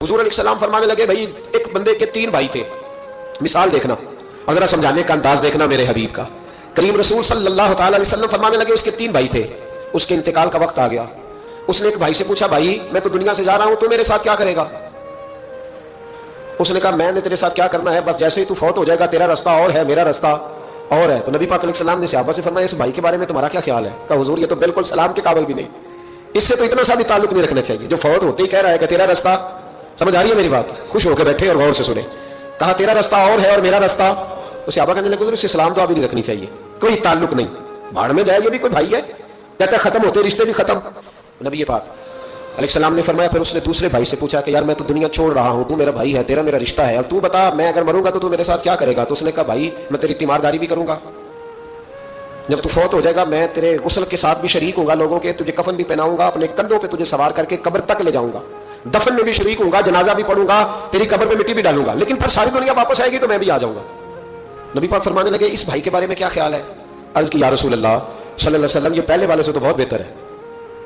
حضور علیہ السلام فرمانے لگے بھائی ایک بندے کے 3 بھائی تھے. مثال دیکھنا اور ذرا سمجھانے کا انداز دیکھنا میرے حبیب کا. کریم رسول صلی اللہ تعالی علیہ وسلم فرمانے لگے اس کے 3 بھائی تھے, اس کے انتقال کا وقت آ گیا. اس نے ایک بھائی سے پوچھا بھائی میں تو دنیا سے جا رہا ہوں, تو میرے ساتھ کیا کرے گا؟ اس نے کہا میں نے تیرے ساتھ کیا کرنا ہے, بس جیسے ہی تو فوت ہو جائے گا تیرا رستہ اور ہے میرا رستہ اور ہے. تو نبی پاک علیہ السلام نے صحابہ سے فرمایا اس بھائی کے بارے میں تمہارا کیا خیال ہے؟ کہا حضور یہ تو بالکل سلام کے قابل بھی نہیں, اس سے تو اتنا سا بھی تعلق نہیں رکھنا چاہیے. جو فوت ہوتے ہی کہہ رہا ہے کہ تیرا رستہ, سمجھ آ رہی ہے میری بات؟ خوش ہو کے بیٹھے اور غور سے سنے. کہا تیرا رستہ اور ہے اور میرا رستہ. تو صحابہ کہنے لگے اس سے سلام دعا بھی نہیں رکھنی چاہیے, کوئی تعلق نہیں, بھاڑ میں جائے یہ بھی کوئی بھائی ہے. کہتا ہے ختم ہوتے رشتے بھی ختم. نبی پاک علیہ السلام نے فرمایا پھر اس نے دوسرے بھائی سے پوچھا کہ یار میں تو دنیا چھوڑ رہا ہوں, تو میرا بھائی ہے, تیرا میرا رشتہ ہے, اب تو بتا میں اگر مروں گا تو میرے ساتھ کیا کرے گا؟ تو اس نے کہا بھائی میں تیری تیمارداری بھی کروں گا, جب تو فوت ہو جائے گا میں تیرے غسل کے ساتھ بھی شریک ہوں گا لوگوں کے, تجھے کفن بھی پہناؤں گا, اپنے کندھوں پہ تجھے سوار کر کے قبر تک لے جاؤں گا, دفن میں بھی شریک ہوں گا, جنازہ بھی پڑھوں گا, تیری قبر پہ مٹی بھی ڈالوں گا, لیکن پھر ساری دنیا واپس آئے گی تو میں بھی آ جاؤں گا. نبی پاک فرمانے لگے اس بھائی کے بارے میں کیا خیال ہے؟ عرض کی یا رسول اللہ صلی اللہ علیہ وسلم یہ پہلے والے سے تو بہت بہتر ہے,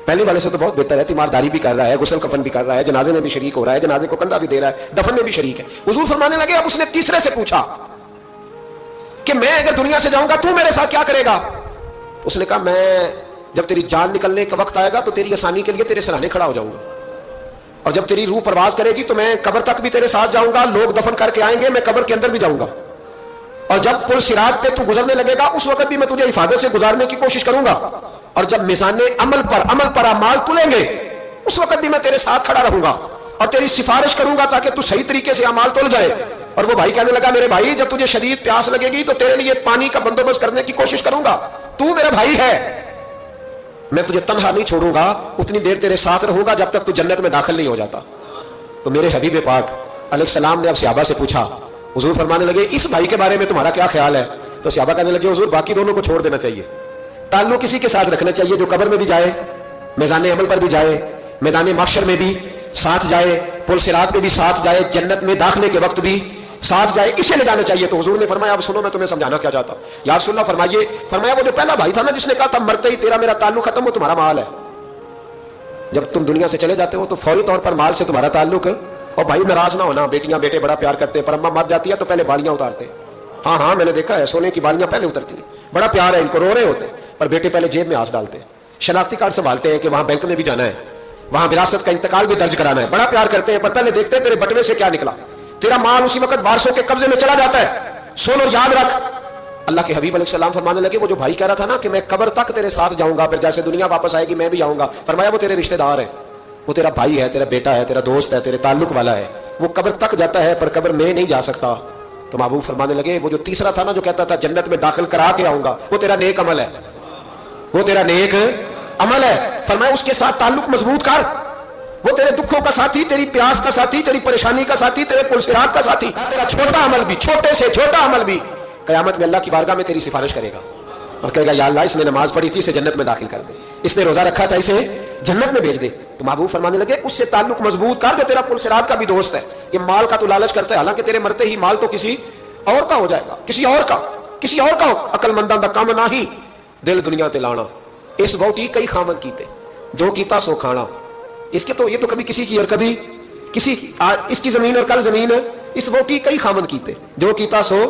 پہلے والے سے تو بہت بہتر ہے, تیمارداری بھی کر رہا ہے, غسل کفن بھی کر رہا ہے, جنازے میں بھی شریک ہو رہا ہے, جنازے کو کندھا بھی دے رہا ہے, دفن میں بھی شریک ہے. حضور فرمانے لگے اب اس نے تیسرے سے پوچھا کہ میں اگر دنیا سے جاؤں گا تو میرے ساتھ کیا کرے گا؟ اس نے کہا میں جب تیری جان نکلنے کا وقت آئے گا تو تیری آسانی کے لیے تیرے سرانے کھڑا ہو جاؤں گا, اور جب تیری روح پرواز کرے گی تو میں قبر تک بھی تیرے ساتھ جاؤں گا, لوگ دفن کر کے آئیں گے, میں قبر کے اندر بھی جاؤں گا, اور جب پل صراط پہ تو گزرنے لگے گا اس وقت بھی میں تجھے حفاظت سے گزارنے کی کوشش کروں گا, اور جب میزان عمل پر اعمال تلیں گے اس وقت بھی میں تیرے ساتھ کھڑا رہوں گا اور تیری سفارش کروں گا تاکہ تو صحیح طریقے سے اعمال تل جائے. اور وہ بھائی کہنے لگا میرے بھائی جب تجھے شدید پیاس لگے گی تو تیرے لیے پانی کا بندوبست کرنے کی کوشش کروں گا, تو میرا بھائی ہے, میں تجھے تنہا نہیں چھوڑوں گا, اتنی دیر تیرے ساتھ رہوں گا جب تک تو جنت میں داخل نہیں ہو جاتا. تو میرے حبیب پاک علیہ السلام نے اب صحابہ سے پوچھا, حضور فرمانے لگے اس بھائی کے بارے میں تمہارا کیا خیال ہے؟ تو صحابہ کہنے لگے حضور باقی دونوں کو چھوڑ دینا چاہیے, تعلق کسی کے ساتھ رکھنا چاہیے جو قبر میں بھی جائے, میزان عمل پر بھی جائے, میدان محشر میں بھی ساتھ جائے, پل صراط میں بھی ساتھ جائے, جنت میں داخلے کے وقت بھی ساتھ جائے, اسے لے جانا چاہیے. تو حضور نے فرمایا اب سنو میں تمہیں سمجھانا کیا چاہتا ہوں. یا رسول اللہ فرمائیے, فرمایا وہ جو پہلا بھائی تھا نا جس نے کہا تھا مرتے ہی تیرا میرا تعلق ختم, وہ تمہارا مال ہے, جب تم دنیا سے چلے جاتے ہو تو فوری طور پر مال سے تمہارا تعلق ہے. اور بھائی ناراض نہ ہونا, بیٹیاں بیٹے بڑا پیار کرتے ہیں, پر اماں مر جاتی ہے تو پہلے بالیاں اتارتے ہیں, ہاں میں نے دیکھا ہے, سونے کی بالیاں پہلے اترتی ہیں, بڑا پیار ہے ان کو, رو رہے ہوتے ہیں, پر بیٹے پہلے جیب میں ہاتھ ڈالتے ہیں, شناختی کارڈ سنبھالتے ہیں کہ وہاں بینک میں بھی جانا ہے, وہاں وراثت کا انتقال بھی درج کرانا ہے, بڑا پیار کرتے ہیں, پر پہلے دیکھتے ہیں تیرے بٹوے سے کیا نکلا, تیرا مال اسی وقت وارثوں کے قبضے میں چلا جاتا ہے. سن اور یاد رکھ, اللہ کے حبیب علیہ السلام فرمانے لگے وہ جو بھائی کہہ رہا تھا نا کہ میں قبر تک تیرے ساتھ جاؤں گا, پھر جیسے دنیا واپس آئے گی میں بھی آؤں گا, فرمایا وہ تیرے رشتہ دار ہے, وہ تیرا بھائی ہے, تیرا بیٹا ہے, تیرا دوست ہے, تیرے تعلق والا ہے, وہ قبر تک جاتا ہے پر قبر میں نہیں جا سکتا. تو محبوب فرمانے لگے وہ جو تیسرا تھا نا جو کہتا تھا جنت میں داخل کرا کے آؤں گا, وہ تیرا نیک عمل ہے, وہ تیرا نیک عمل ہے. فرمایا اس کے ساتھ تعلق مضبوط کر, وہ تیرے دکھوں کا ساتھی, تیری پیاس کا ساتھی, تیری پریشانی کا ساتھی, تیرے پل صراط کا ساتھی, تیرا چھوٹا عمل بھی, چھوٹے سے چھوٹا عمل بھی قیامت میں اللہ کی بارگاہ میں تیری سفارش کرے گا اور کہے گا یا اللہ اس نے نماز پڑھی تھی اسے جنت میں داخل کر دے, اس نے روزہ رکھا تھا اسے جنت میں بھیج دے. تو محبوب فرمانے لگے اس سے تعلق مضبوط کر جو تیرا پل صراط کا بھی دوست ہے. یہ مال کا تو لالچ کرتا ہے, حالانکہ تیرے مرتے ہی مال تو کسی اور کا ہو جائے گا, کسی اور کا ہو. عقل منداں دا کام نہ ہی دل دنیا تے لانا, اس بہتی کئی خامد کیتے, جو کیتا سو کھانا. اس کے تو یہ تو کبھی کسی کی اور کبھی کسی کی, اس کی زمین اور کل زمین, اس بہتی کئی خامد کیتے, جو کیتا سو